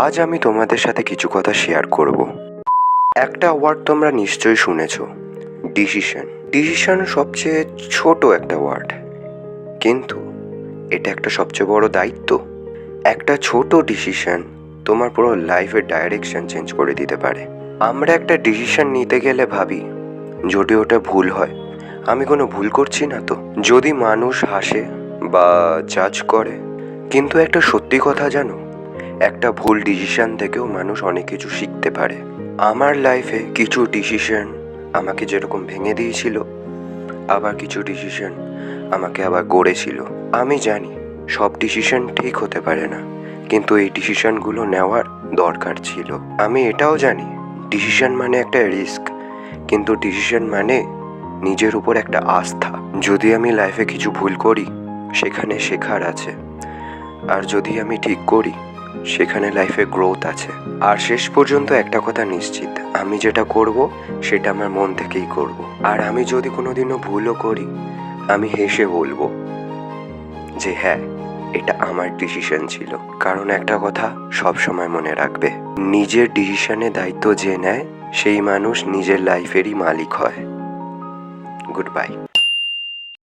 আজ আমি তোমাদের সাথে কিছু কথা শেয়ার করব। একটা ওয়ার্ড তোমরা নিশ্চয়ই শুনেছো, ডিসিশন। ডিসিশন সবচেয়ে ছোট একটা ওয়ার্ড, কিন্তু এটা একটা সবচেয়ে বড় দায়িত্ব। একটা ছোট ডিসিশন তোমার পুরো লাইফের ডাইরেকশন চেঞ্জ করে দিতে পারে। আমরা একটা ডিসিশন নিতে গেলে ভাবি, যদি ওটা ভুল হয়, আমি কোনো ভুল করছি না তো, যদি মানুষ হাসে বা জাজ করে। কিন্তু একটা সত্যি কথা জানো, একটা ভুল ডিসিশন থেকেও মানুষ অনেক কিছু শিখতে পারে। আমার লাইফে কিছু ডিসিশন আমাকে যেরকম ভেঙে দিয়েছিল, আবার কিছু ডিসিশন আমাকে আবার গড়েছিল। আমি জানি সব ডিসিশন ঠিক হতে পারে না, কিন্তু এই ডিসিশনগুলো নেওয়ার দরকার ছিল। আমি এটাও জানি ডিসিশন মানে একটা রিস্ক, কিন্তু ডিসিশন মানে নিজের উপর একটা আস্থা। যদি আমি লাইফে কিছু ভুল করি, সেখানে শেখার আছে, আর যদি আমি ঠিক করি, সেখানে লাইফে গ্রোথ আছে। আর শেষ পর্যন্ত একটা কথা নিশ্চিত, আমি যেটা করব সেটা আমার মন থেকেই করব। আর আমি যদি কোনোদিনও ভুলও করি, আমি হেসে বলবো যে হ্যাঁ, এটা আমার ডিসিশন ছিল। কারণ একটা কথা সব সময় মনে রাখবে, নিজের ডিসিশনে দায়িত্ব যে নেয় সেই মানুষ নিজের লাইফেরই মালিক হয়। Good bye.